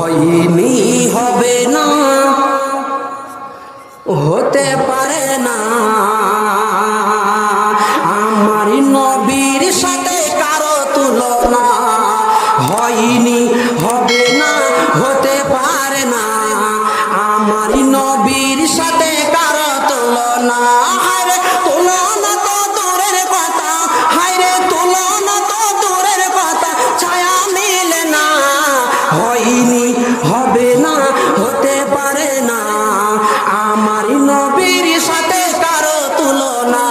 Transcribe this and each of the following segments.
হয়নি হবে না হতে পারে না আমার নবীর সাথে কারো তুলনা হয়নি হবে না হতে পারে না আমার নবীর সাথে কারো তুলনা হায়রে তুলনা তো দূরের কথা হায়রে তুলনা তো দূরের কথা ছায়া মিলে না হয়নি হবে না হতে পারে না আমার নবীর সাথে কারো তুলনা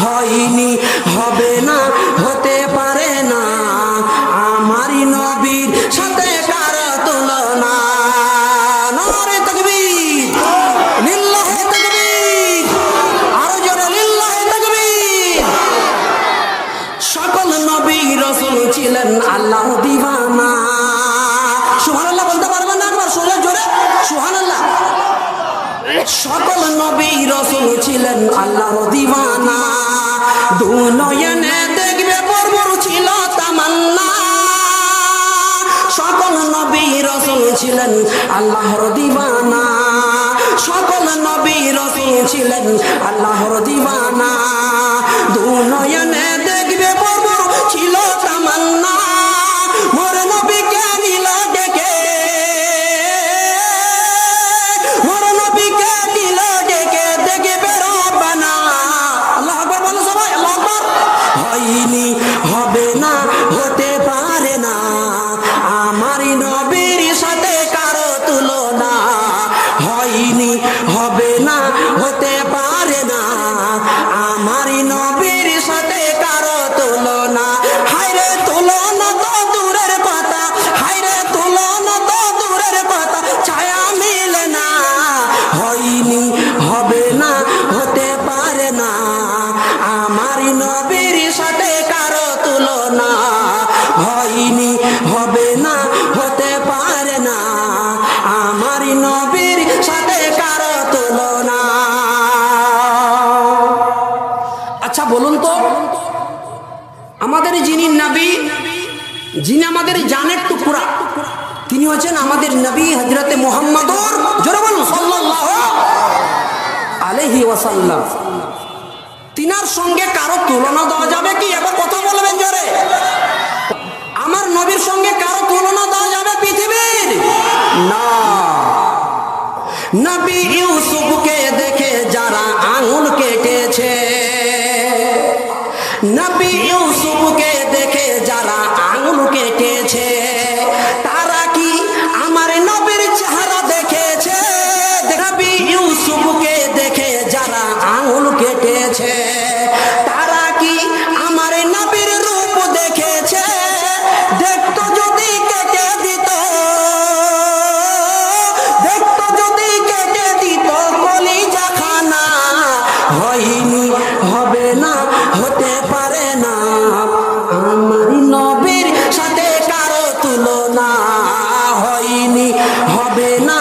হয়নি হবে না হতে পারে না আমার নবীর সাথে কারো তুলনা নারে তাকবীর লিল্লাহি তাকবীর আরো জোরে লিল্লাহি তাকবীর সকল নবী রাসূল ছিলেন আল্লাহর দিওয়ানা সুবহানাল্লাহ বলতে পারবেন না একবার সোজা জোরে সুবহানাল্লাহ সকল নবী রাসূল ছিলেন আল্লাহর দিওয়ানা দুনয়নে দেখবে পরবর ছিল তামান্না সকল নবী রাসূল ছিলেন আল্লাহর দিওয়ানা সকল নবী রাসূল ছিলেন আল্লাহর দিওয়ানা দুনয়নে দেখবে পরবর ছিল তামান্না মোর নবীকে নিল ডেকে মোর নবীকে নিল ডেকে দেখবে রব্বানা আল্লাহু আকবার বলো সবাই আল্লাহু আকবার হয়নি হবে না হতে পারে না আমার নবীর সাথে কারো তুলনা হয়নি হবে না হতে পারে না আমার নবীর সাথে কারো তুলনা হায়রে তুলনা তো দূরের কথা হায়রে তুলনা তো দূরের কথা ছায়া মিলে না হয়নি হবে না হতে পারে না আমার নবীর সাথে কারো তুলনা হয়নি হবে না হতে পারে না আমার নবীর সাথে কারো তুলনা আচ্ছা বলুন তো আমাদের যিনি নবী যিনি আমাদের জানের টুকরা তিনি হচ্ছেন আমাদের নবী হযরতে মুহাম্মদুর জোরে বলুন সাল্লাল্লাহু আলাইহি ওয়াসাল্লাম তিনার সঙ্গে কারো তুলনা দেওয়া যাবে কি এবার কথা বলবেন জোরে আমার নবীর সঙ্গে কারো তুলনা দেওয়া যাবে পৃথিবীর না নবী ইউসুফকে দেখে যারা আঙুল কেটেছে নবী ইউসুফকে দেখে যারা আঙুল কেটেছে তারা কি আমার নবীর চেহারা দেখেছে নবী ইউসুফকে দেখে যারা আঙুল কেটেছে তারা কি আমার নবীর রূপ দেখেছে দেখতো যদি কেটে দিত দেখতো যদি কেটে দিত কলিজা খানা হয়নি হবে না হতে পারে না আমার নবীর সাথে কারো তুলনা হয়নি হবে না